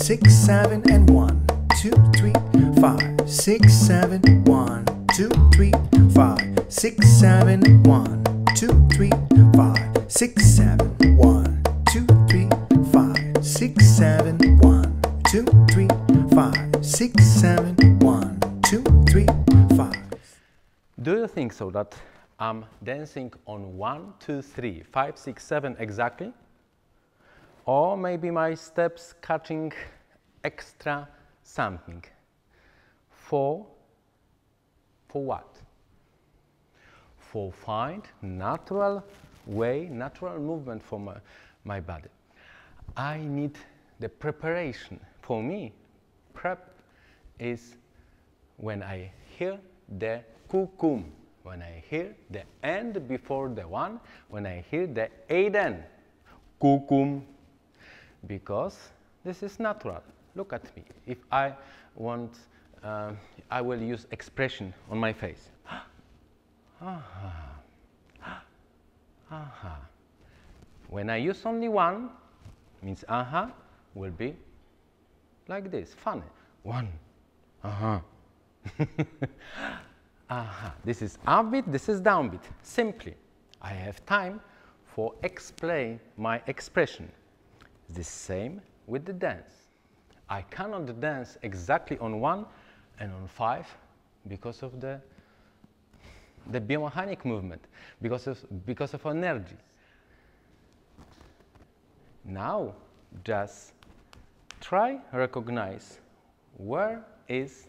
6, 7, and 1, 2, 3, 5, 6, 7, 1, 2, 3, 5, 6, 7, 1, 2, 3, 5, 6, 7, 1, 2, 3, 5, 6, 7, 1, 2, 3, 5, 6, 7, 1, 2, 3, 5. Do you think so that I'm dancing on 1, 2, 3, 5, 6, 7 exactly? Or maybe my steps catching extra something. For what? For find natural way, natural movement for my body. I need the preparation. For me, prep is when I hear the kukum, when I hear the end before the one, when I hear the aiden, kukum, because this is natural. Look at me. If I want, I will use expression on my face. When I use only one, means will be like this, funny. One, This is upbeat, this is downbeat. Simply, I have time for explain my expression. The same with the dance. I cannot dance exactly on 1 and on 5 because of the biomechanic movement, because of energy. Now, just try recognize where is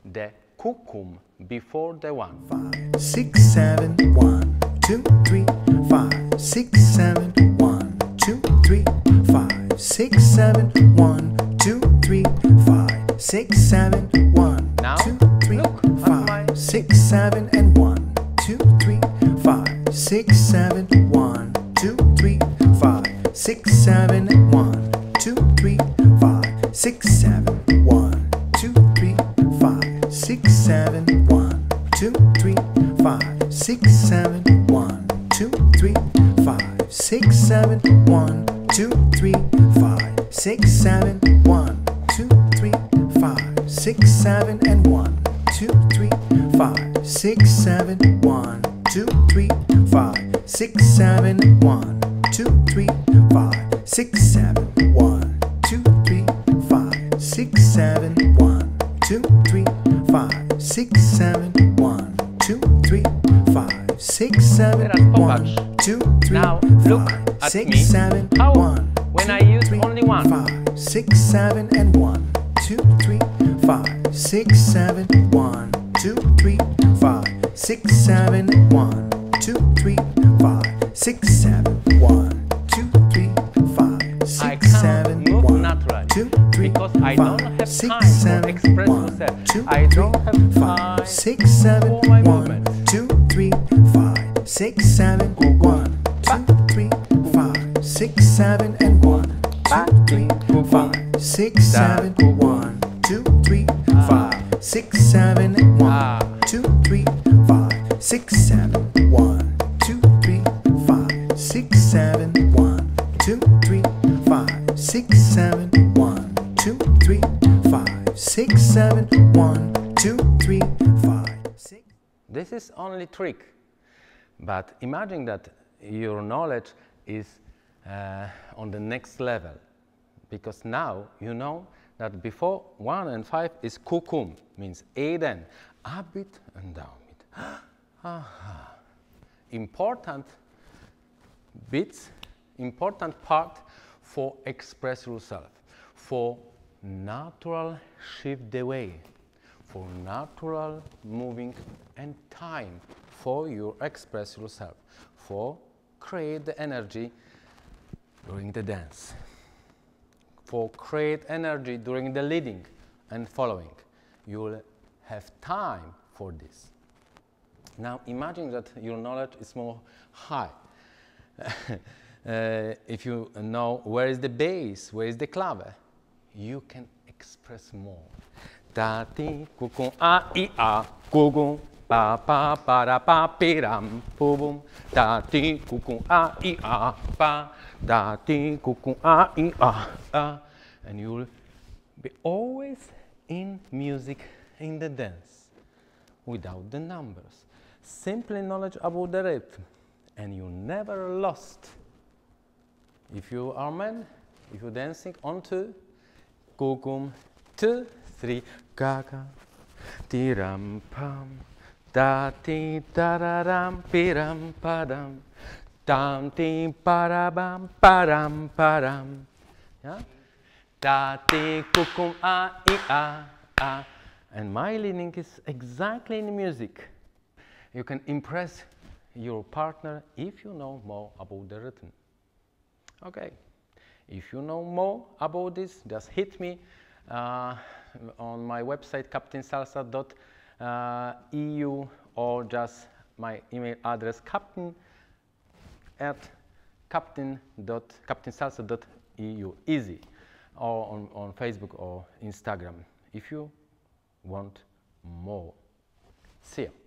the kukum before the 1. 5, 6, 7, 1, 2, 3, 5, 6, 7, 1, 2, 3, 5, 6, 7, 1, 2, 3, 5, 6, 7, 1, now, 2, 3, look 5, 6, 7, and 1, 2, 3, 5, 6, 7, 1, 2, 3, 5, 6, 7, 1, 2, 3, 5, 6, 7, 1, 2, 3, 5, 6, 7, 1, 2, 3, 5, 6, 7, 1, 2, 3, 5, 6, 7, 1, 2, 3, 5, 6, 7, 1, 2, 3, 5, 6, 7, and 1, 2, 3, 5, 6, 7, 1, 2, 3, 5, 6, 7, 1, 2, 3, 5, 6, 7, 1, 2, 3, 5, 6, 7, 1, 2, 3, 5, 6, 7, 1, 2, 3, 5, 6, 7, 1, 2, 3, now look 5, at 6, me. 7, How 1, when 2, I use 3, only 1? 5, 6, 7, and 1, 2, 3, 5, 6, 7, 1, 2, 3, 5, 6, 7, 1, 2, 3, 5, 6, 7, 1, 2, 3, 5, 6, 7, 1, 2, 3, because I don't 5, have 6, time 7, to express 1, myself. 2, I 3, don't have 5, time 6, 7, for my 1, movement. 2, 3, 5, 6, 7, 1, 2, 3, 5, 6, 7, and 1, 2, 3, 5, 6, 7, 1, 2, 3, 5, 6, 7, 1, 2, 3, 5, 6, 7, 1, 2, 3, 5, 6, 7, 1, 2, 3, 5, 6, 7, 1, 2, 3, 5, 6, 7, 1, 2, 3, 5, 6. This is only trick, but imagine that your knowledge is on the next level, because now you know that before 1 and 5 is kukum, means aiden, upbeat and downbeat. Important bits, important part for express yourself, for natural shift the way, for natural moving and time for you express yourself, for create the energy during the dance, for create energy during the leading and following. You will have time for this. Now imagine that your knowledge is more high. If you know where is the bass, where is the clave, you can express more. Ta ti kukum a I a kukum pa pa para pa piram pum ta ti kukum a I a pa ta ti kukum a I a, and you'll be always in music, in the dance, without the numbers. Simply knowledge about the rhythm, and you never lost. If you are man, if you're dancing on 2, kukum, 2, 3, gaga, tiram pam, da ti tararam, piram padam, tam ti parabam, param param. Yeah? Da ti kukum a I a. And my leading is exactly in music. You can impress your partner if you know more about the rhythm. Okay, if you know more about this, just hit me on my website captainsalsa.eu or just my email address captainsalsa.eu, easy, or on Facebook or Instagram if you want more. See you.